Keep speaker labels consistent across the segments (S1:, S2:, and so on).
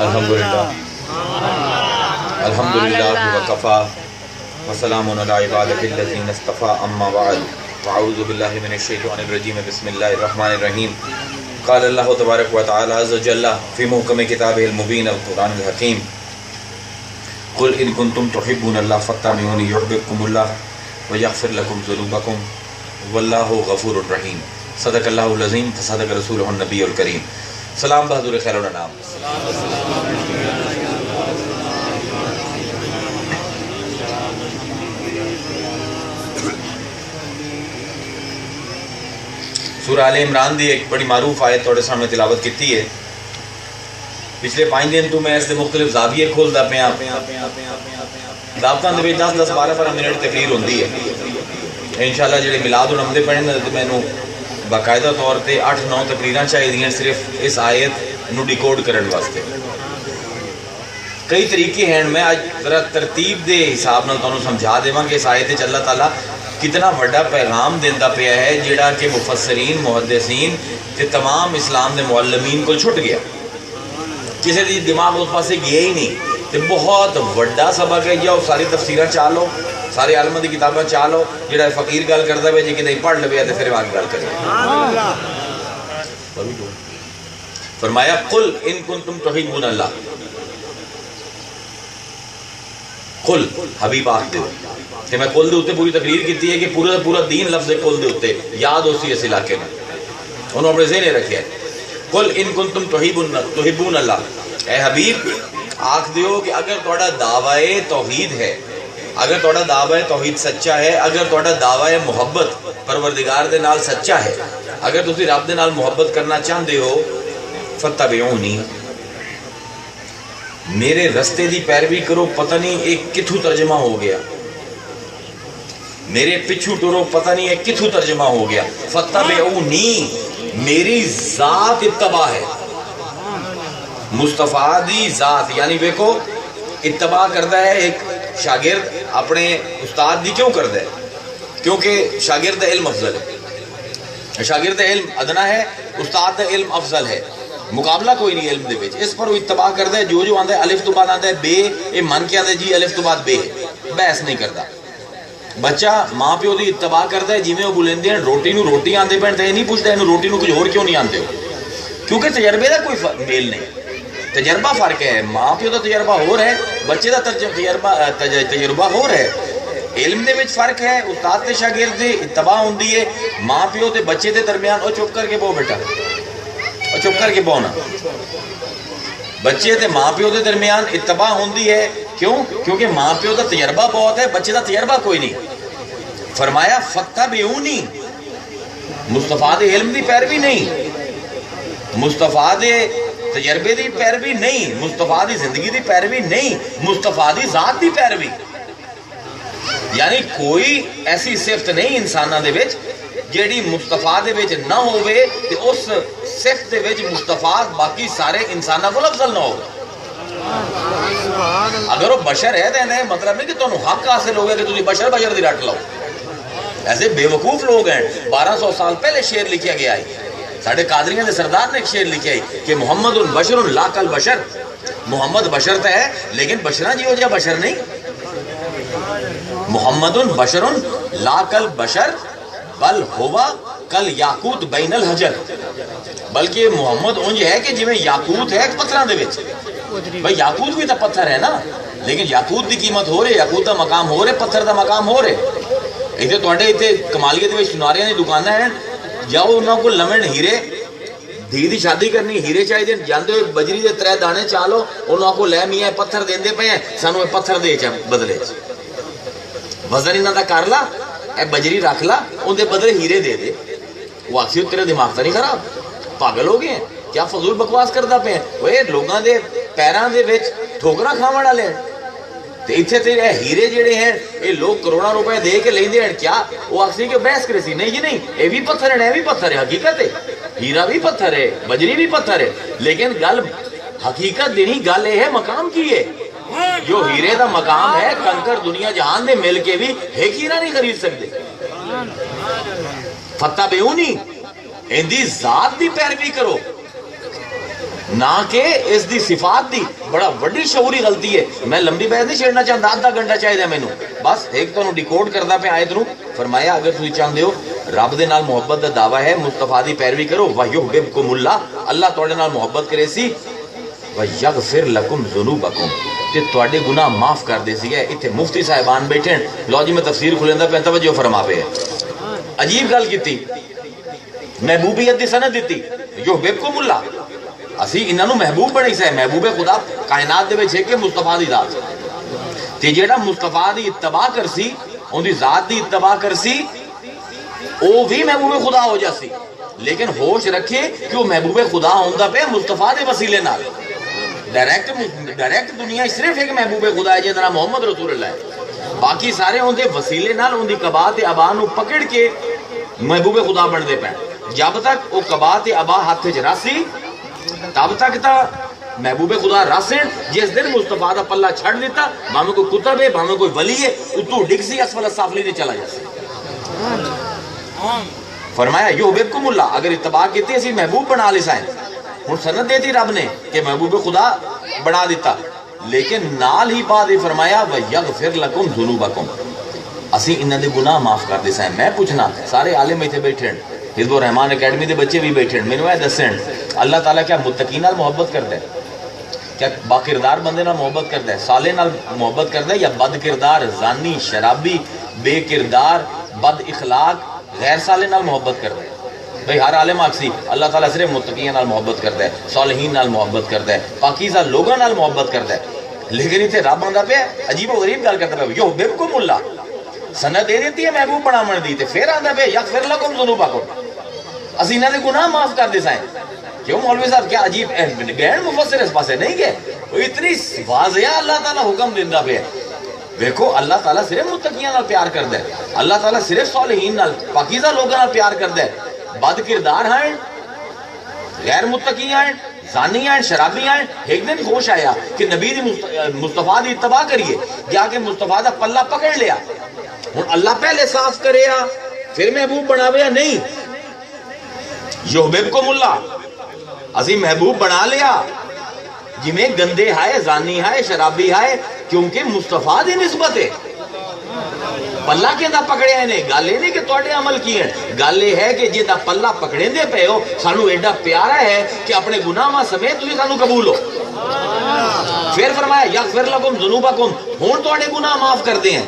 S1: الحمدللہ وکفا وسلام علی عبادہ الذین اصطفیٰ اما بعد فاعوذ باللہ من الشیطان الرجیم بسم اللہ الرحمن الرحیم قال اللہ تبارک و تعالی عز وجل فی محکم کتابہ المبین القرآن الحکیم قل ان کنتم تحبون اللہ فاتبعونی یحببکم اللہ ویغفر لکم ذنوبکم واللہ غفور الرحیم صدق اللہ العظیم فصدق رسولہ النبی الکریم سلام بہادر خیر الانام سورہ آل عمران دی ایک بڑی معروف آیت توڑے سامنے تلاوت کیتی ہے. پچھلے 5 دن تو میں اس دے مختلف زاویے کھولدا پیا دعوتاں دے وچ 10 12 منٹ تقریر ہوندی ہے. انشاءاللہ جڑے میلاد النبی پڑھن تے مینوں باقاعدہ طور تے 8-9 تقریراں چاہیے صرف اس آیت نو ڈیکوڈ کرن واسطے. کئی طریقے ہیں. میں آج ذرا ترتیب دے حساب نال تانوں سمجھا دیواں کہ اس آیت وچ اللہ تعالیٰ کتنا بڑا پیغام دیندا پیا ہے جڑا کہ مفسرین محدثین تے تمام اسلام دے معلمین کو چھٹ گیا. کسی دی دماغ اس پاسے گیا ہی نہیں. تے بہت بڑا سبق ہے. جاؤ ساری تفسیراں چاہ لو, سارے عالم دی کتاباں چاہ لو. جڑا فقیر گل کردا پیا جے کہ نہیں پڑھ لوے تے پھر آگے گل کرے. فرمایا قل ان کنتم تحبون اللہ, قل حبیب آخ دے کہ میں قل دے ہوتے پوری تقریر کیتی ہے کہ پورا دین لفظ قل دے ہوتے یاد ہو سی اس علاقے میں انہوں اپنے ذہنے رکھے. قل ان کنتم تحبون اللہ, اے حبیب آخ دیو کہ اگر توڑا دعوی توحید ہے, اگر توڑا دعوی توحید سچا ہے, اگر توڑا دعوی محبت پروردگار دے نال سچا ہے, اگر تسی رب دے نال محبت کرنا چاہندے ہو فتبعونی, میرے رستے دی پیروی کرو. پتہ نہیں ایک کتھوں ترجمہ ہو گیا, میرے پچھو ٹرو پتہ نہیں ایک کتھوں ترجمہ ہو گیا. فتبعونی, میری ذات اتباع ہے. مصطفیٰ دی ذات یعنی دیکھو اتباع کرتا ہے ایک شاگرد اپنے استاد دی. کیوں کرتا ہے؟ کیونکہ شاگرد علم افضل ہے, شاگرد علم ادنا ہے, استاد علم افضل ہے. مقابلہ کوئی نہیں علم دے وچ. اس پر وہ اتباع کرتا ہے. جو آندا ہے الف تو بعد آندا ہے بے, یہ من کے آندا ہے جی الف تو بعد بے, بحث نہیں کرتا. بچہ ماں پیو دی اتباع کرتا ہے. جویں وہ بولیندے ہیں روٹی نو روٹی آندے پین تے یہ نہیں پوچھتا اینو روٹی نو کچھ اور کیوں نہیں آندے ہو, کیونکہ تجربے دا کوئی میل نہیں. تجربہ فرق ہے. ماں پیو دا تجربہ ہو رہا ہے, بچے دا تجربہ ہو رہا ہے. علم دے وچ فرق ہے. استاد تے شاگرد دی اتباع ہوندی ہے, ماں پیو تے بچے دے درمیان او چپ کر کے بہو بیٹا, او چپ کر کے بہونا. بچے تے ماں پیو دے درمیان اتباع ہوندی ہے. کیوں؟ کیونکہ ماں پیو دا تجربہ بہت ہے, بچے دا تجربہ کوئی نہیں. فرمایا فتبعونی, مصطفیٰ دے علم دی پیروی نہیں, مصطفیٰ دے تجربے دی پیروی نہیں, مصطفیٰ دی زندگی دی پیروی نہیں, مصطفیٰ دی ذات دی پیروی. یعنی کوئی ایسی صفت نہیں انساناں دے وچ جیڑی مصطفیٰ دے وچ نہ ہوئے تے اس صفت دے وچ مصطفیٰ باقی سارے انساناں کو افضل نہ ہوگا. اگر وہ بشر ہے تو مطلب نہیں کہ تمہیں حق حاصل ہو گیا کہ تم بشر دی رٹ لو. ایسے بے وقوف لوگ ہیں. 1200 سال پہلے شعر لکھیا گیا ہے, ساڑھے قادریاں دے سردار نے ایک شعر لکھیا ہے کہ محمد بشر لا کل بشر. محمد بشر تو ہے لیکن بشراں جی ہو جا بشر نہیں. محمد بشر لا کل بشر بل ہوا کل یاقوت بین الحجر. بلکہ محمد انج ہے کہ جویں یاقوت ہے پتھراں دے وچ. بھئی یاقوت بھی تو پتھر ہے نا, لیکن یاقوت دی قیمت ہو رہے, یاقوت دا مقام ہو رہے, پتھر دا مقام ہو رہے. ایتھے تواڈے ایتھے کمالیے دے وچ سناریاں دی دکاناں ہیں, جاؤ انہاں کو لمن ہیرے, دھی دی شادی کرنی ہیرے چاہیے, جاندے ہوئے بجری دے 3 دانے چالو, انہاں کو لے میاں پتھر دیندے پے ہیں, سانو اے پتھر دے چا بدلے وزن انہاں دا کر لا, اے بجری رکھ لا, اون دے بدلے ہیرے دے دے. وہ آکسی تیرے دماغ تا نہیں خراب, پاگل ہو گئے ہیں کیا فضول بکواس کردا پے ہیں. وہ لوگاں دے پیراں دے وچ ٹھوکراں کھاون والے ہیں تے ایتھے تے ہیرے جڑے ہیں اے لوگ کروڑاں روپے دے کے لیندے ہیں. کیا وہ آکسی کہ بحث کرے سی, نہیں جی نہیں, اے بھی پتھر ہے, اے بھی پتھر ہے. حقیقت ہے ہیرا بھی پتھر ہے, بجری بھی پتھر ہے, لیکن گل حقیقت دینی گل اے ہے مقام کی ہے. جو ہیرے دا مقام ہے کنکر دنیا جہان دے مل کے بھی ایک ہیرا نہیں خرید سکتے. فتبعونی, اندی ذات دی پیروی کرو. نہ کہ اس دی صفات دی بڑا وڈی شعوری غلطی ہے. میں لمبی بحث نہیں چھیڑنا چاہتا, آدھا گھنٹہ چاہیے مینوں, بس ایک تو ڈیکوڈ کردا پہ آیت نو. فرمایا اگر تسی چاہندے ہو رب دے نال محبت دا دعویٰ ہے, مصطفیٰ دی پیروی کرو. وَيُحْبِبْكُمُ اللَّهُ, اللہ تواڈے نال محبت کرے سی. وَيَغْفِرْ لَكُمْ ذُنُوبَكُمْ, تے تواڈے گناہ معاف کر دے سی. اتنے مفتی صاحبان بیٹھے ہیں, لو جی میں تفسیر کھلیندا پہ, توجہ فرما پہ. عجیب گل کیتی, محبوبیت دی سند دیتی. یحببکم اللہ, اسی انہاں نو محبوب بنائی سے. محبوب خدا کائنات دے وچ ہے کہ مصطفیٰ دی ذات, تے جیڑا مصطفیٰ دی اتباع کرسی, اون دی ذات دی اتباع کرسی, او بھی محبوب خدا ہو جاسی. لیکن ہوش رکھے کہ وہ محبوب خدا ہوندا پہ مصطفیٰ دے وسیلے نال. ڈائریکٹ دنیا صرف ایک محبوب خدا ہے جس نام محمد رسول اللہ ہے. باقی سارے اون دے وسیلے نال اون دی قبا تے ابا نو پکڑ کے محبوب خدا بن دے پے. جب تک وہ قبا تے ابا ہاتھ وچ راسی تب تک تا محبوب خدا راسن. جس دن مصطفیٰ دا پلہ چھڑ دیتا, بھاویں کوئی کتب ہے بھاویں کوئی ولی ہے, اتو ڈگ سی اسفل السافلین نے چلا جاسی. فرمایا یحببکم اللہ, اگر اتباع کیتی اسی محبوب بنا لی سائیں. ہن سند دیتی رب نے کہ محبوب خدا بنا دیتا, لیکن نال ہی بعد فرمایا وَيَغْفِرْ لَكُمْ ذُنُوبَكُمْ, اسی انہاں دے گناہ معاف کر دے سائیں. میں پوچھنا, سارے عالم ایتھے بیٹھے ہیں, حزب الرحمان اکیڈمی دے بچے بھی بیٹھے ہیں, مینوں اے دسن اللہ تعالیٰ کیا متقی نال محبت کرتا ہے؟ کیا با کردار بندے نال محبت کرتا ہے؟ صالح نال محبت کرتا ہے, یا بد کردار زانی شرابی بے کردار بد اخلاق غیر صالح نال محبت کرتا ہے؟ بھئی ہر عالم آکسی اللہ تعالیٰ صرف متقیاں نال محبت کرتا ہے, صالحین نال محبت کرتا ہے, پاکیزہ لوگاں نال محبت کرتا ہے. لیکن اتنے رب آندا پہ عجیب و غریب گل کرتا ہے, یحببکم اللہ, سند دے دیتی ہے محبوب بناون دی, تے پھر آندا پہ یغفر لکم ذنوبکم, اسی انہاں دے گناہ معاف کر دے سائیں. کیوں مولوی صاحب کیا عجیب گہن مفسر اس پاسے نہیں گئے؟ وہ اتنی واضح اللہ تعالیٰ حکم دیندا پہ. دیکھو اللہ تعالیٰ صرف متقیاں نال پیار کردا ہے, اللہ تعالیٰ صرف صالحین نال پاکیزہ لوگاں نال پیار کردا ہے. بد کردار ہیں, غیر متقی ہیں, زانی ہیں, شرابی ہیں. ایک دن ہوش آیا کہ نبی دی مصطفیٰ دی اتباع کریے, جا کے مصطفیٰ دا پلہ پکڑ لیا. ہن اللہ پہلے صاف کرے پھر محبوب بناوے نہیں. یحببکم اللہ, اسی محبوب بنا لیا جی میں گندے ہائے, زانی ہائے, شرابی ہائے, کیونکہ مصطفیٰ دی نسبت ہے. پلہ کے دا پکڑے ہیں نے, گل یہ نہیں کہ توڑے عمل کی ہیں, گل یہ ہے کہ جی دا پلہ پکڑے دے پہ ہو, سانو ایڈا پیارا ہے کہ اپنے گناہ سمیت تھی سانو قبول ہو. پھر فرمایا یغفر لکم ذنوبکم, ہون توڑے گناہ معاف کر دے ہیں.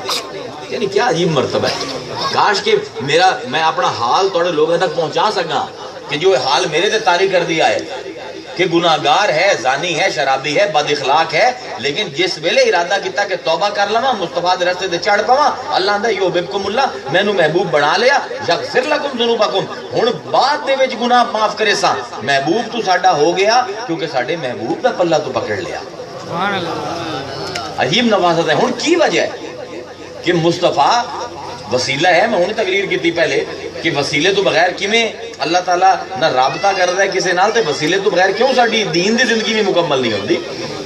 S1: یعنی کیا عجیب مرتبہ ہے. کاش کہ میں اپنا حال توڑے لوگوں تک پہنچا سکا کہ جو حال میرے تے طاری کر دیا ہے کہ گناہگار ہے, زانی ہے, شرابی ہے, بد اخلاق ہے, لیکن جس ویلے ارادہ کیتا کہ توبہ کر لواں, مصطفیٰ دے رستے تے چڑھ پواں, اللہ آندا یحببکم اللہ, مینوں محبوب بنا لیا. یغفر لکم ذنوبکم, ہن بعد دے وچ گناہ معاف کرے سا. محبوب تو ساڈا ہو گیا کیونکہ ساڈے محبوب دا پلہ تو پکڑ لیا. سبحان اللہ, عجیب نوازت ہے. ہن کی وجہ ہے کہ مصطفیٰ وسیلہ ہے. میں ہونی تقریر کی پہلے کہ وسیلے تو بغیر کیویں اللہ تعالیٰ نہ رابطہ کرتا ہے کسی نال, تے وسیلے تو بغیر کیوں ساڈی دین دی زندگی بھی مکمل نہیں ہوتی.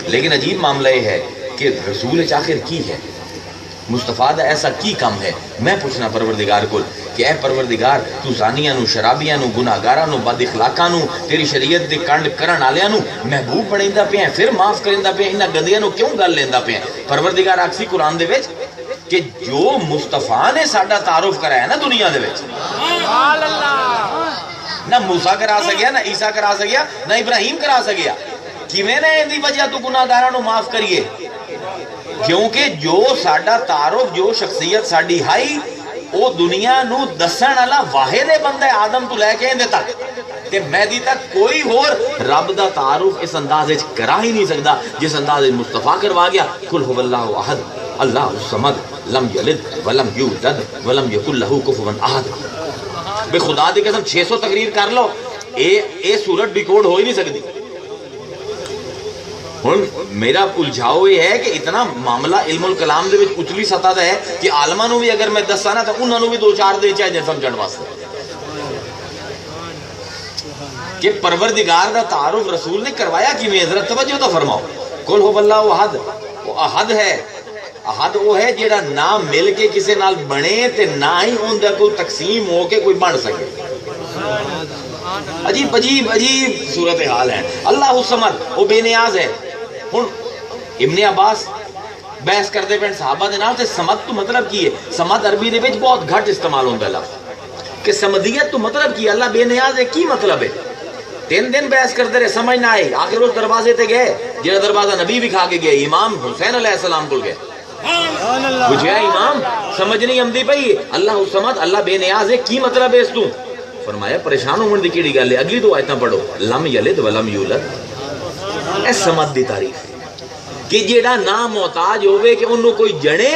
S1: لیکن عجیب معاملہ یہ ہے کہ رسول آخر کی ہے, مصطفیٰ دا ایسا کی کام ہے. میں پوچھنا پروردگار کو کہ اے پروردگار, تو زانیاں نو, شرابیاں نو, گناہگاراں نو, بد اخلاقاں نو, تیری شریعت دے کنڈ کرن والیاں نو محبوب بنیندا پیا, پھر معاف کریندا پیا, انہاں گندیاں نو کیوں گل لیندا پیا؟ پروردگار آکسی قرآن دے وچ کہ جو مصطفیٰ نے ساڈا تعارف کرایا نا دنیا دے وچ, نہ موسیٰ کرا سکیا, نہ عیسیٰ کرا سکیا, نہ ابراہیم کرا سکیا. کیویں نے ان دی وجہ تو گناہگاراں نو معاف کریے؟ کیونکہ جو ساڈا تعارف, جو شخصیت ساڈی ہائی, وہ دنیا نو دسن والا واحد بندہ ہے, آدم تو لے کے ایندے تک کہ مہدی تک کوئی ہور رب دا تعارف اس انداز وچ کرا ہی نہیں سکدا جس انداز مصطفیٰ کروا گیا. قل هو اللہ احد اللہ الصمد لم یلد ولم یولد ولم یکن لہ کفوا احد. بے خدا دی قسم 600 تقریر کر لو, اے صورت ڈیکوڈ ہو ہی نہیں سکتی. ہن میرا الجھاؤ یہ ہے کہ اتنا معاملہ علم الکلام دے وچ اتلی سطح دا ہے کہ عالماں نو بھی اگر میں دساں نا تے انہاں نو بھی 2-4 دے چاہیے سمجھن واسطے کہ پروردگار دا تعارف رسول نے کروایا کیویں. حضرت توجہ تو فرماؤ. قل هو اللہ احد, وہ احد ہے. احد وہ ہے جیڑا نہ مل کے کسی نال بنے تے نہ ہی اون دا کوئی تقسیم ہو کے کوئی بن سکے. عجیب عجیب عجیب صورتحال ہے. اللہ الصمد وہ بے نیاز ہے. ہن ابن عباس بحث کرتے پہ صحابہ دے نال تے سمد تو مطلب کی ہے؟ سمد عربی دے وچ بہت گھٹ استعمال ہوندا ہے لفظ کہ سمدیت تو مطلب کی ہے؟ اللہ بے نیاز ہے کی مطلب ہے؟ 3 دن بحث کرتے رہے سمجھ نہ آئی. آخر اس دروازے تے گئے جہاں دروازہ نبی بھی کھا کے گئے, امام حسین علیہ السلام کو گئے. پوچھا امام سمجھ نہیں آمدی پئی اللہ الصمد اللہ بے نیاز ہے کی مطلب ہے اس تو؟ فرمایا پریشان ہون دی کیڑی گل ہے, اگلی دو آیتاں پڑھو. لم یلد ولم یولد. اے سمد دی تعریف کہ جیڑا نہ محتاج ہوئے کہ انہوں کوئی جڑے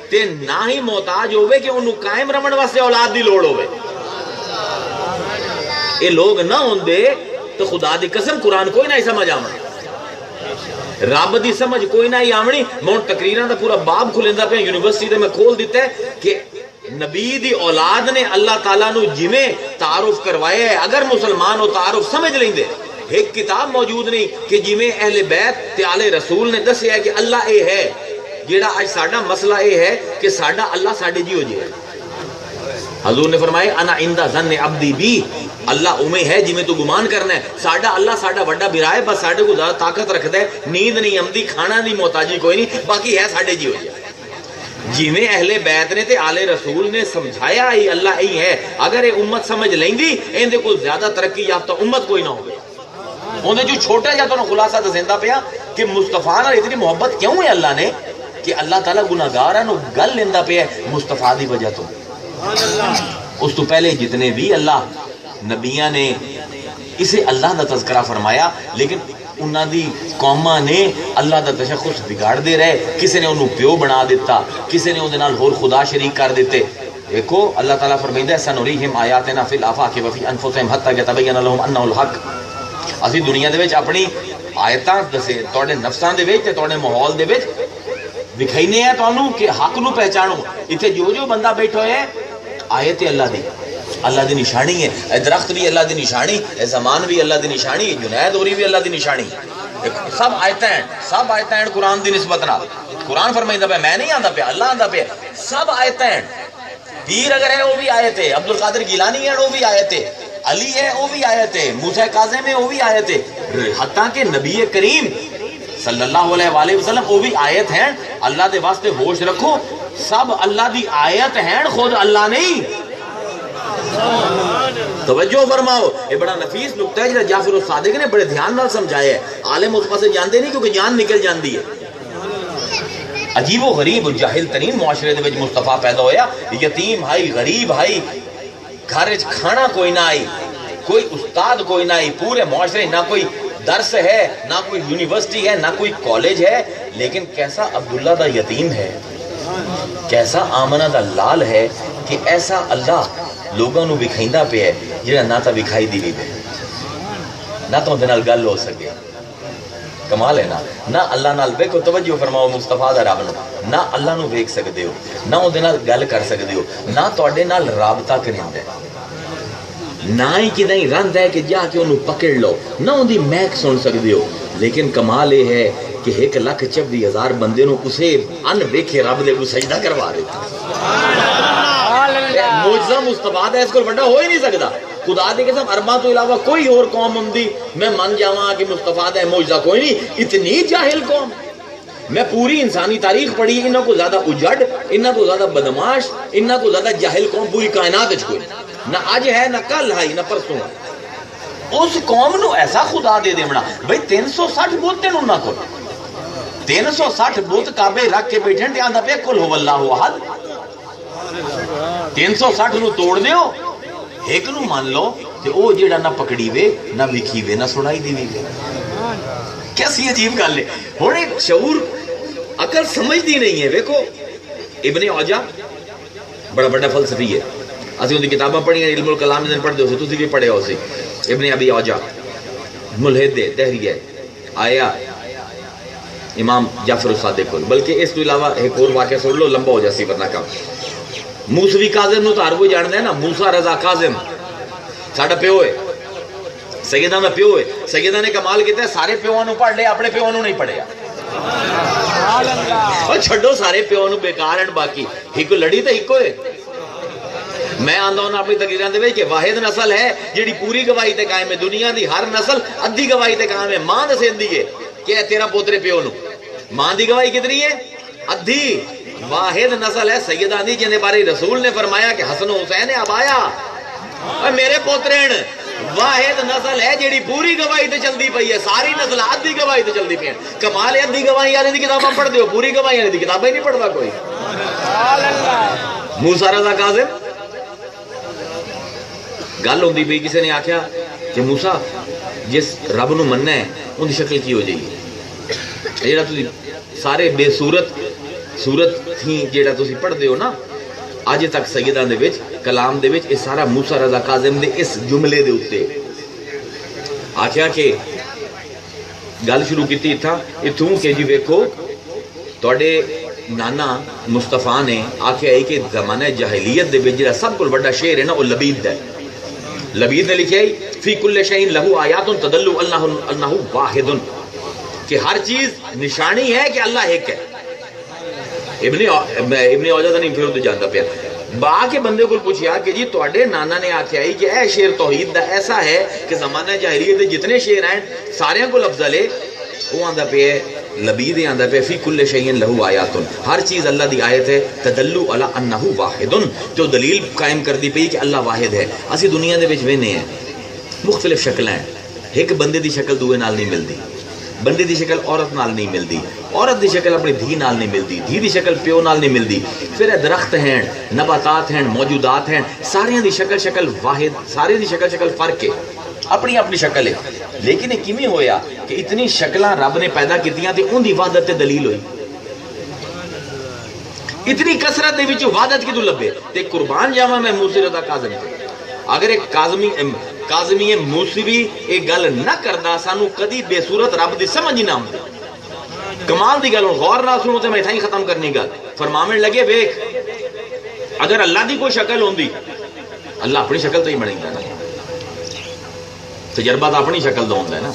S1: تے نہ ہی محتاج ہوئے کہ انہوں قائم رمن واسطے اولاد دی لوڑ ہوئے. اے لوگ نہ ہوندے تو خدا دی قسم قرآن کوئی نہ سمجھ آمنی, رب دی سمجھ کوئی نہ آمنی. میں تقریراں دا پورا باب کھلیندا پہ یونیورسٹی تے میں کھول دیتا ہے کہ نبی دی اولاد نے اللہ تعالیٰ نو جویں تعارف کروایا ہے. اگر مسلمان ہو تعارف سمجھ لیں دے. ایک کتاب موجود نہیں کہ جویں اہل بیت تے آل رسول نے دسیا ہے کہ اللہ اے ہے. جیڑا آج ساڈا مسئلہ اے ہے کہ ساڈا اللہ ساڈے جی ہو جائے. حضور نے فرمایا انا عند ظن عبدی بی, اللہ اویں ہے جویں تو گمان کرنا ہے. ساڈا اللہ ساڈا بڑا بھرا ہے, بس ساڈے کو زیادہ طاقت رکھدا ہے, نیند نہیں آمدی, کھانا دی محتاجی کوئی نہیں, باقی ہے ساڈے جی ہو جائے. جویں اہل بیت نے تے آل رسول نے سمجھایا ہی اللہ ہی ہے. اگر یہ امت سمجھ لیندی ایندے کو زیادہ ترقی یافتہ امت کوئی نہ ہوگی. انہیں جو چھوٹا جا تو خلاصہ دسیندا پیا کہ مصطفیٰ نال اتنی محبت کیوں ہے اللہ نے کہ اللہ تعالیٰ گناہگار ہے نو گل لیندا پیا مصطفیٰ دی وجہ تو. اس تو پہلے جتنے بھی اللہ نبیاں نے اسے اللہ دا تذکرہ فرمایا, لیکن انہاں دی قوماں نے اللہ دا تشخص بگاڑ دے رہے. کسی نے انہوں پیو بنا دیتا, کسی نے انہاں نال ہور خدا شریک کر دیتے. دیکھو اللہ تعالیٰ فرمائندا ہے سنریہم آیاتنا فی الآفاق وفی انفسہم حتی یتبین لہم انہ الحق. اسی دنیا دے وچ اپنی آیتاں دسے تواڈے نفساں دے وچ تے تواڈے ماحول دے وچ دکھائینے ہیں تانوں کہ حق نو پہچانو. ایتھے جو بندہ بیٹھا ہے آیت اللہ دی نشانی ہے. اے درخت بھی اللہ دی نشانی, اے زمان بھی اللہ دی نشانی, جنید اوری بھی اللہ دی نشانی. سب آیتیں ہیں قرآن دی نسبت نال. قرآن فرمائندا پیا میں نہیں آندا پیا, اللہ آندا پیا. سب آیتیں ہیں. پیر اگر ہے وہ بھی آیت ہے, عبد القادر گیلانی ہے وہ بھی آیت ہے, علی ہے وہ بھی آیت ہے, موسیٰ کاظم ہے وہ بھی آیت ہے, حتیٰ کہ نبی کریم صلی اللہ علیہ وآلہ وسلم وہ بھی آیت ہیں. اللہ دے واسطے ہوش رکھو, سب اللہ دی آیت ہیں, خود اللہ نہیں. توجہ فرماؤ, یہ بڑا نفیس نقطہ ہے جہاں جعفر الصادق نے بڑے دھیان نال سمجھایا ہے. عالم اس پاسے جاندے نہیں کیونکہ جان نکل جاندی ہے. عجیب و غریب جاہل ترین معاشرے دے وچ مصطفیٰ پیدا ہویا. یتیم ہائی, غریب ہائی, گھر وچ کھانا کوئی نہ آئی, کوئی استاد کوئی نہ آئی, پورے معاشرے نہ کوئی درس ہے, نہ کوئی یونیورسٹی ہے, نہ کوئی کالج ہے. لیکن کیسا عبداللہ دا یتیم ہے, کیسا آمنہ دا لال ہے کہ ایسا اللہ لوگوں نو بکھائندہ پہ ہے جنہاں نہ تا بکھائی دی بھی پہ نہ تو دے نال گل ہو سکے. کمال ہے نہ اللہ نال بیکو توجہ فرماؤ مصطفیٰ دا رب نو, نہ اللہ نو بیک سکدے ہو, نہ او دے نال گل کر سکدے ہو, نہ تواڈے نال رابطہ کریندا ہے, نہ ہی کہ نہیں رند ہے کہ جا کے انہوں پکڑ لو, نہ ان دی محک سن سکدے ہو. لیکن کمال یہ ہے کہ 1,24,000 بندے نو اسے ان ویکھے رب دے کو سجدہ کروا دیتا. معجزہ مصطفیٰ دا اس کو بڑا ہو ہی نہیں سکتا. خدا دے قسم عرباں تو علاوہ کوئی اور قوم ہوندی میں من جاواں کہ مصطفیٰ دا معجزہ کوئی نہیں. اتنی جاہل قوم, میں پوری انسانی تاریخ پڑھی, انہاں کو زیادہ اجڑ, انہاں کو زیادہ بدماش, انہاں کو زیادہ جاہل قوم پوری کائنات وچ کوئی نہ اج ہے, نہ کل ہے, نہ پرسوں ہے. اس قوم نو ایسا خدا دے دیونا بھئی 360 بت ہیں انہاں کو, 360 بت کعبے رکھ کے بیٹھے تے آندا پیا قل هو اللہ احد. 360 نو توڑ دیو, ایک نو مان لو تے او جیڑا نہ پکڑی وے, نہ لکھی وے, نہ سنائی دی وے. کیسی عجیب گل ہے. ہن ایک شعور عقل سمجھدی نہیں ہے. دیکھو ابن عجا بڑا بڑا فلسفی ہے, اسی ان کی کتاباں پڑھی ہیں, علم الکلام نے پڑھ دے ہو, تسی بھی پڑھے ہو سی. ابن ابی عجا ملحد دہری ہے, آیا امام جعفر الصادق کو. بلکہ اس تو علاوہ ایک اور واقعہ سن لو, لمبا ہو جاسی ورنہ کام. موسوی کاظم نو تو ہر کوئی جاندا ہے نا, موسیٰ رضا کاظم ساڈا پیو ہے, سیدہ دا پیو ہے. سیدہ نے کمال کیتا ہے, سارے پیووں نو پڑھ لے, اپنے پیووں نو نہیں پڑھیا. اور چھڈو سارے پیووں نو بیکار ہیں, باقی ایک لڑی تے ایک ہے. میں آندا ہوں اپنی تقریراں دے وچ کہ واحد نسل ہے جیڑی پوری گواہی تے قائم ہے، دنیا دی ہر نسل ادھی گواہی تے قائم ہے۔ ماں دسیندی ہے کہ اے تیرا پوترے پیو نو، ماں دی گواہی کتنی ہے؟ ادھی۔ واحد نسل ہے سیدہ دی جن دے بارے رسول نے فرمایا کہ حسن و حسین ابایا اور میرے پوترین۔ واحد نسل ہے جیڑی پوری گواہی تے چلدی پئی ہے، ساری نسل ادھی گواہی تے چلدی پئی ہیں۔ کمال ہے ادھی گواہی والے دی کتاباں پڑھ دیو، پوری گواہی والے دی کتاباں ہی نہیں پڑھدا کوئی۔ موسیٰ رضا کاظم گل ہوندی پئی، کسی نے آکھیا کہ موسیٰ جس رب نو مننا ہے ان دی شکل کی ہو جائے گی؟ جیڑا تسی سارے بے صورت تھی جیڑا تسی پڑھ دیو نا آج تک سیدہ دے وچ کلام دے وچ، اس سارا موسیٰ رضا کاظم دے اس جملے دے اتے آکھیا کہ گل شروع کیتی تھا اتھوں کہ جی ویکھو تواڈے نانا مصطفیٰ نے آکھیا ہے کہ زمانہ جاہلیت دے وچ جڑا سب کول بڑا شعر ہے نا وہ لبید ہے۔ لبید نے لکھیا ہے فی کل شیء لہ آیات تدل انہ واحد، کہ ہر چیز نشانی ہے کہ اللہ ایک ہے۔ ابن اوجہ نہیں پھر ادھر جانتا پیا با کے بندے کو پوچھیا کہ جی تواڈے نانا نے آکھیا ہے کہ اے شعر توحید دا ایسا ہے کہ زمانہ جاہلیت دے جتنے شعر ہیں سارے کو افضل ہے۔ وہ آندا پیا لبید آندا پیا فی کل شیء لہ آیات، ہر چیز اللہ دی آیت ہے تدل علی انہ واحد، جو دلیل قائم کر دی پئی کہ اللہ واحد ہے۔ اسی دنیا دے وچ وینے ہیں مختلف شکلاں ہیں، ایک بندے دی شکل دوے نال نہیں ملدی، بندے دی شکل عورت نال نہیں ملدی، عورت دی شکل اپنی دھی نال نہیں ملدی، دھی دی شکل پیو نال نہیں ملدی، پھر درخت ہیں، نباتات ہیں، موجودات ہیں، سارے دی شکل واحد، سارے دی شکل فرق ہے، اپنی اپنی شکل ہے۔ لیکن یہ کیویں ہویا کہ اتنی شکلاں رب نے پیدا کیتیاں تے ان دی وحدت تے دلیل ہوئی؟ اتنی کثرت دے وچ وحدت کدوں لبے؟ تے قربان جاواں میں موسی رضا کاظم، اگر ایک کاظمی موسوی ایک گل نہ کردا سانو کدی بے صورت رب دی سمجھ نہ آندی۔ کمال دی گل غور نہ سنو تے میں اتھاں ہی ختم کرنی گل۔ فرماون لگے ویکھ اگر اللہ دی کوئی شکل ہوندی اللہ اپنی شکل تے ہی بنیندا نا، تجربہ تو اپنی شکل دا ہوندا ہے نا۔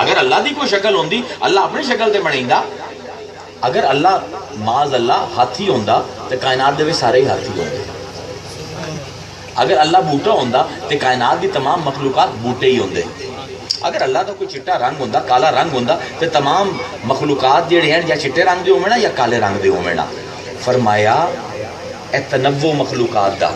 S1: اگر اللہ دی کوئی شکل ہوندی اللہ اپنی شکل تے بنیندا۔ اگر اللہ معاذ اللہ ہاتھی ہوندا تے کائنات دے وچ سارے ہی ہاتھی ہوندے۔ اگر اللہ بوٹا ہوندا تے کائنات دی تمام مخلوقات بوٹے ہی ہوندے۔ اگر اللہ دا کوئی چٹا رنگ ہوندا، کالا رنگ ہوندا تے تمام مخلوقات جڑے ہیں یا چٹے رنگ دے ہوویں یا کالے رنگ دے ہوویں۔ فرمایا اے تنوع مخلوقات دا،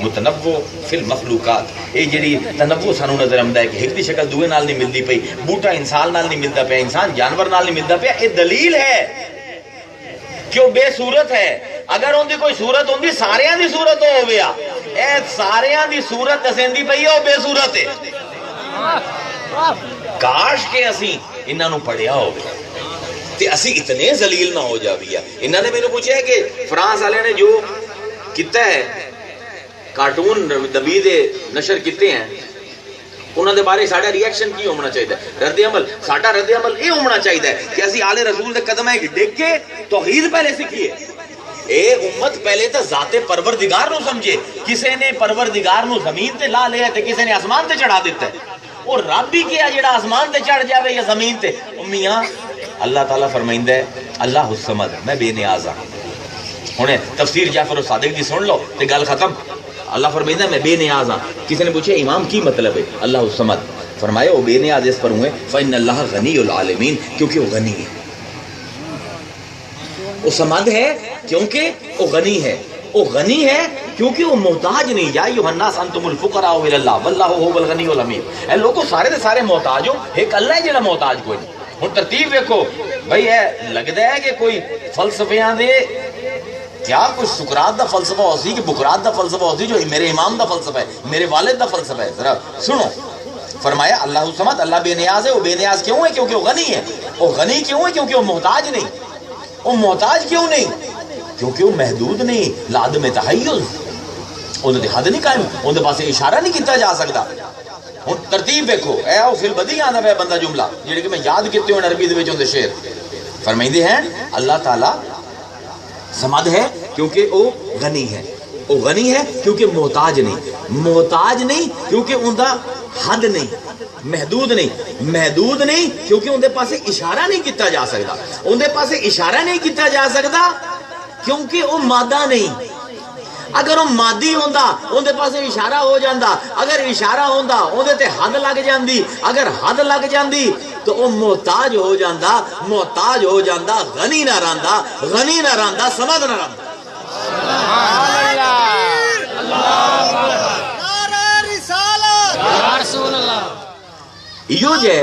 S1: متنوع فی المخلوقات، یہ جڑی تنوع سانو نظر آمدا ہے کہ ایک دی شکل دوے نال نہیں ملدی پئی، بوٹا انسان نال نہیں ملدا پیا، انسان جانور نال نہیں ملدا پیا، یہ دلیل ہے کہ وہ بے صورت ہے۔ اگر ان دی کوئی صورت ہوندی ساریاں دی صورت ہو گیا، اے ساریاں دی صورت دسیندی پئی ہے وہ بے صورت ہے۔ کاش کہ اسی انہاں نو پڑھیا ہوگی تے اسی اتنے ذلیل نہ ہو جاویا۔ انہاں نے مینوں پوچھا ہے کہ فرانس والے نے جو کیتا ہے کارٹون دبی دے نشر کیتے ہیں انہاں دے بارے ساڈا ری ایکشن کی ہونا چاہیے؟ رد عمل ساڈا رد عمل یہ ہونا چاہیے کہ اسی آل رسول دے قدمیں ڈگ کے توحید پہلے سیکھیے۔ اے امت پہلے تو ذات پروردگار نو سمجھے، کسے نے پروردگار نو زمین تے لا لیا تے کسے نے آسمان تے چڑھا دیتا ہے، اور رب بھی کیا جڑا آسمان تے چڑھ جاوے یا زمین تے؟ میاں اللہ تعالیٰ فرمائندہ ہے اللہ الصمد، میں بے نیاز ہوں۔ ہن تفسیر جعفر صادق دی سن لو تے گل ختم۔ اللہ فرمائندہ ہے میں بے نیاز ہوں۔ کسی نے پوچھا امام کی مطلب ہے؟ اللہ الصمد فرمایا وہ بے نیاز اس پر ہوئے فإن اللہ غنی العالمین، کیونکہ وہ غنی ہے، وہ سمد ہے کیونکہ وہ غنی ہے، وہ غنی ہے کیونکہ وہ محتاج نہیں۔ یا ایھا الناس انتم الفقراء الی اللہ واللہ هو الغنی الحمید۔ اے لوگو سارے دے سارے محتاج ہو، ایک اللہ ہے جڑا محتاج کوئی نہیں۔ ہن ترتیب دیکھو بھئی، اے لگدا ہے کہ کوئی فلسفیاں دے کیا کوئی سقراط دا فلسفہ ہو سی کہ بقراط دا فلسفہ ہو سی جو میرے امام دا فلسفہ ہے، میرے والد دا فلسفہ ہے؟ ذرا سنو، فرمایا اللہ الصمد، اللہ بے نیاز ہے۔ وہ بے نیاز کیوں ہے؟ کیونکہ وہ غنی ہے۔ وہ غنی کیوں ہے؟ کیونکہ وہ محتاج نہیں۔ وہ محتاج کیوں نہیں؟ کیونکہ وہ محدود نہیں، لعدم تحیز، انہوں نے حد نہیں قائم، انہوں نے پاس اشارہ نہیں کیتا جا سکتا۔ ہن ترتیب دیکھو، اے او فی البدیع آندا پیا بندہ جملہ جڑے کہ میں یاد کیتے ہوئے عربی دے وچ ہوندے شعر فرمائندے ہیں اللہ تعالیٰ سمد ہے کیونکہ وہ غنی ہے، وہ غنی ہے کیونکہ محتاج نہیں، محتاج نہیں کیونکہ اوندا حد نہیں، محدود نہیں، محدود نہیں کیونکہ اندے پاسے اشارہ نہیں کیتا جا سکتا، اندے پاسے اشارہ نہیں کیتا جا سکتا کیونکہ وہ مادہ نہیں۔
S2: اگر وہ مادی ہوندا اندے پاسے اشارہ ہو جاندا، اگر اشارہ ہوندا اندے تے حد لگ جاندی، اگر حد لگ جاندی تو وہ محتاج ہو جاندا، محتاج ہو جاندا، غنی نہ رہندا، غنی نہ رہندا، سمجھ نہ رہندا۔ ایو جے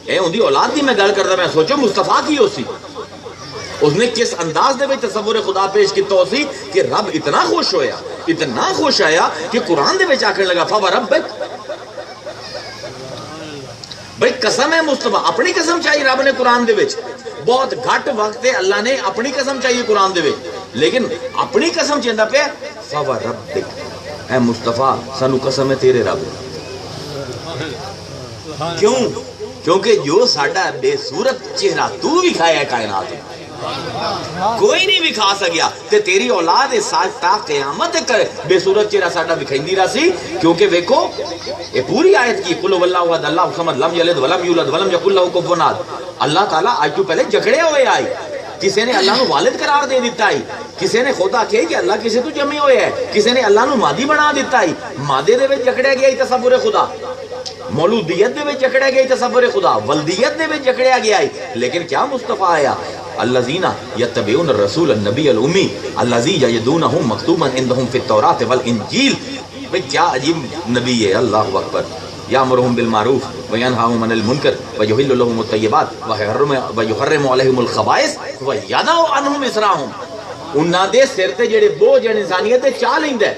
S2: اے ہوندی اولاد دی میں گل کردا، میں سوچو مصطفیٰ کی ہو سی، اس نے کس انداز دے وچ تصور خدا پیش کیتا ہو سی کہ رب اتنا خوش ہویا، اتنا خوش آیا کہ قرآن دے وچ آکھن لگا فَوَرَبِّكَ، بھئی قسم ہے مصطفیٰ، اپنی قسم چاہیے رب نے قرآن دے وچ، بہت گھٹ وقت ہے اللہ نے اپنی قسم چاہیے قرآن دے وچ، لیکن اپنی قسم چاہندا پیا فَوَرَبِّكَ، اے مصطفیٰ سانو قسم ہے تیرے رب۔ کیوں؟ کیونکہ جو ساڈا بے صورت چہرہ تو وکھایا ہے کائنات میں، کوئی نہیں وکھا سکیا، تے تیری اولاد اس ساتھ تا قیامت کر بے صورت چہرہ ساڈا وکھائندی رہا سی، کیونکہ ویکھو یہ پوری آیت کی قل واللہ احد اللہ الصمد لم یلد ولم یولد ولم یکن لہ کفوا احد، اللہ تعالیٰ آج تو پہلے جکڑے ہوئے آئی، کسی نے اللہ نو والد قرار دے دیتا ہے، کسی نے خود آکھے کہ اللہ کسی تو جمع ہوئے ہے، کسی نے اللہ نو مادی بنا دیتا ہے، مادے دے وچ جکڑیا گیا تصور خدا، مولودیت دے وچ جکڑیا گیا تصور خدا، ولدیت دے وچ جکڑیا گیا ہے، لیکن کیا مصطفیٰ آیا الذین یتبعون الرسول النبی الامی الذی یجدونہ مکتوبا عندہم فی التوراۃ والانجیل، بھئی کیا عجیب نبی ہے، اللہ اکبر، یامرہم بالمعروف وینہاہم عن المنکر ویحل لہم الطیبات ویحرم علیہم الخبائث ویضع عنہم اصرہم، انہاں دے سر تے جڑے بوجھ انسانیت تے چا لیندا ہے،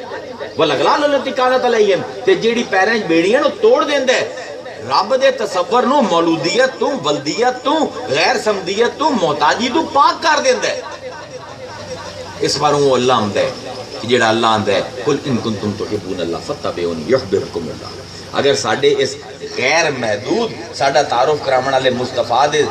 S2: والاغلال التی کانت علیہم، تے جیڑی پیراں وچ بیڑیاں نو توڑ دیندا ہے، رب دے تصور نو مولودیت تو، ولدیت تو، غیر سمدیت تو، محتاجی تو پاک کر دیندا ہے۔ اس باروں وہ اللہ آمدا ہے کہ جڑا اللہ آندا ہے قل ان کنتم تحبون اللہ فاتبعونی یحببکم اللہ، اگر ساڈے اس غیر محدود ساڈا تعارف کراون والے مصطفیٰ دے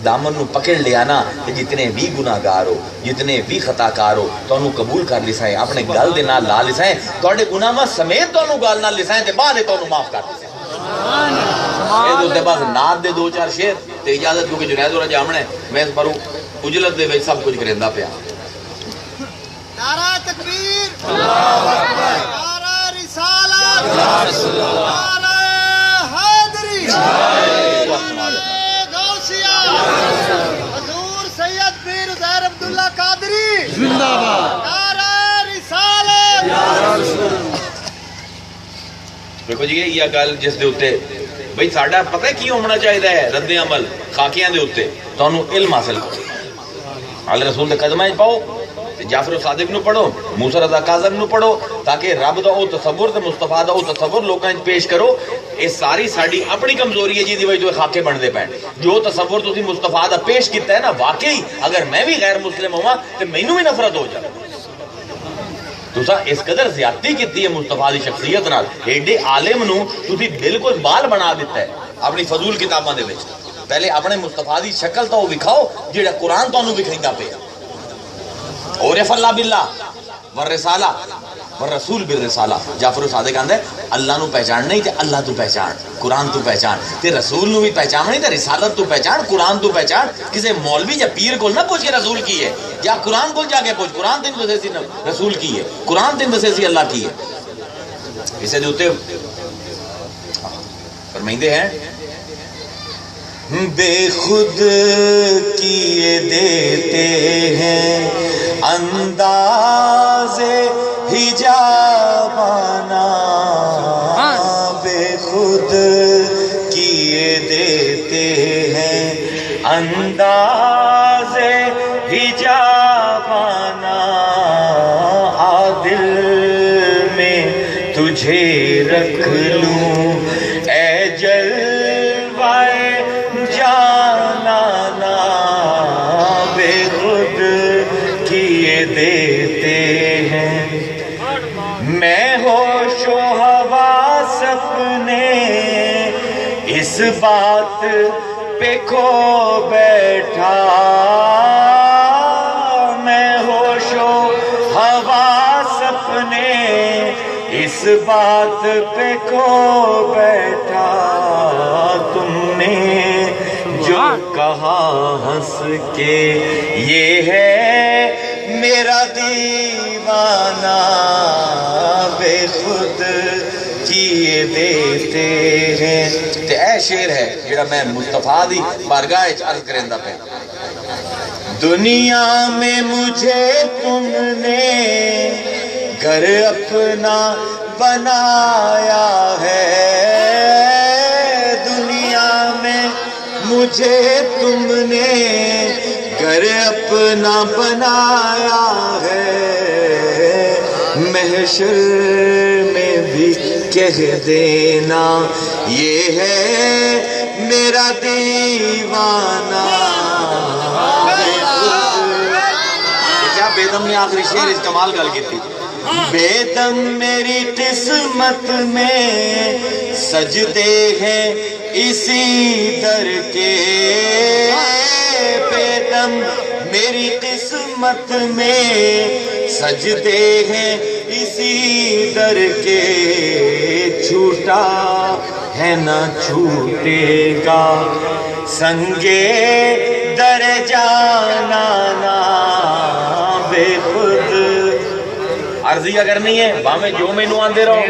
S2: دامن نو پکڑ لیا نا، کہ جتنے بھی گناہگار ہو، جتنے بھی خطا کار ہو، تو انہوں قبول کر لیسائیں، اپنے گل دے نال لا لیسائیں، توڑے گناہاں سمیت تو انہوں گل نال لیسائیں، تے بعد تو انہوں معاف کر لیسائیں۔ یہ دوتے پاس نات دے دو چار شیر تے اجازت کیونکہ جنید اور جامن ہے، میں اس پر اجلت دے وچ سب کچھ کریندا پیا۔
S3: نعرہ تکبیر، نعرہ رسالت، نعرہ حیدری، نعرہ غوثیہ، حضور سید پیر عزیر عبداللہ قادری زندہ باد، نعرہ رسالت۔
S1: دیکھو جی یہ گل جس دے اوتے بھئی ساڈا پتہ ہے کی ہونا چاہیے ہے رد عمل خاکیاں دے اوتے، تانوں علم حاصل کرو، اللہ رسول دے قدماں وچ پاؤ، جعفر صادق نو پڑھو، موسیٰ رضا کاظم نو پڑھو، تاکہ رب دا او تصور تے مصطفیٰ دا او تصور لوکاں وچ پیش کرو۔ یہ ساری ساڈی اپنی کمزوری ہے جی دی وجہ تو خاکے بنتے پے، جو تصور تسی مصطفیٰ دا پیش کیتا ہے نا، واقعی اگر میں بھی غیر مسلم ہواں تے مینوں بھی نفرت ہو جائے۔ تسا اس قدر زیادتی کیتی ہے مصطفیٰ دی شخصیت نال، ایڈے عالم نو تسی بالکل بال بنا دیتا ہے اپنی فضول کتاباں دے وچ۔ پہلے اپنے مصطفیٰ دی شکل تو وکھاؤ جیڑا قرآن تانوں وکھائندا پیا، عرف اللہ باللہ والرسالہ والرسول بالرسالہ۔ جعفر صادق آندا ہے اللہ نو پہچان نہیں تے اللہ تو پہچان، قرآن تو پہچان، تے رسول نو بھی پہچان نہیں تے رسالت تو پہچان، قرآن تو پہچان۔ کسی مولوی یا پیر کو نہ پوچھ کے رسول کی ہے، یا قرآن کو جا کے پوچھ، قرآن تین دسے سی رسول کی ہے، قرآن تین دسے سی اللہ کی ہے۔ اسے دوتے فرمائندے ہیں
S2: بے خود کیے دیتے ہیں انداز حجابانا، بے خود کیے دیتے ہیں انداز حجابانا، دل میں تجھے رکھ لوں اے جلوائے جانانا، بے خود کیے دیتے ہیں میں ہوش و حواس اپنے اس بات پہ کھو بیٹھا، میں ہوش و حواس اپنے اس بات پہ کھو بیٹھا، تم نے جو کہا ہنس کے یہ ہے
S3: میرا دیوانہ بے خود کیے دیتے ہیں.
S1: تے اے شعر ہے جڑا میں مصطفیٰ دی بارگاہ وچ عرض کریندا پیا.
S3: دنیا میں مجھے تم نے گھر اپنا بنایا ہے. دنیا میں مجھے تم نے گھر اپنا بنایا ہے. محشر میں بھی کہہ دینا یہ ہے میرا دیوانہ.
S1: کیا بیدم نے آخری شعر اس کمال گل کی تھی.
S3: بیدم میری قسمت میں سجدے ہیں اسی در کے. بیدم میری قسمت میں سجدے ہیں اسی در کے. چھوٹا ہے نہ چھوٹے گا سنگے در جانا نا بے خود.
S1: عرضیہ کرنی ہے باویں جو مینوں آندے رہو.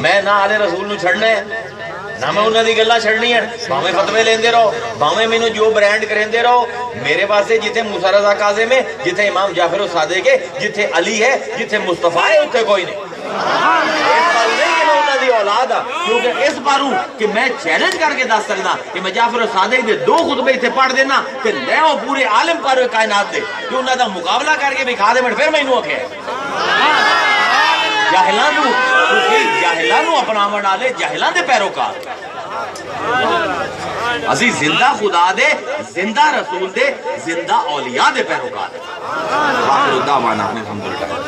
S1: میں نہ آلے رسول نو چھڑنا ہے نہ میں انہاں دی گلاں چھڑنی ہیں. باویں فتوے لیندے رہو باویں مینوں جو برانڈ کریندے رہو. میرے واسطے جتھے موسیٰ رضا کاظم ہے, جتھے امام جعفر الصادق ہے, جتھے علی ہے, جتھے مصطفیٰ ہے, اتھے کوئی نہیں. اس بارو نہیں کہ میں انہاں دی اولاد ہاں, کیونکہ اس بارو کہ میں چیلنج کر کے دس سکدا کہ میں جعفر الصادق دے 2 خطبے اتھے پڑھ دینا کہ لے او پورے عالم پارے کائنات دے کہ انہاں دا مقابلہ کر کے دکھا دے. پھر مینوں آکھے جاہلانو اپناون والے جاہلاں دے پیروکار. اسی زندہ خدا دے, زندہ رسول دے, زندہ اولیاء دے پیروکار. آخر دعوانا الحمدللہ.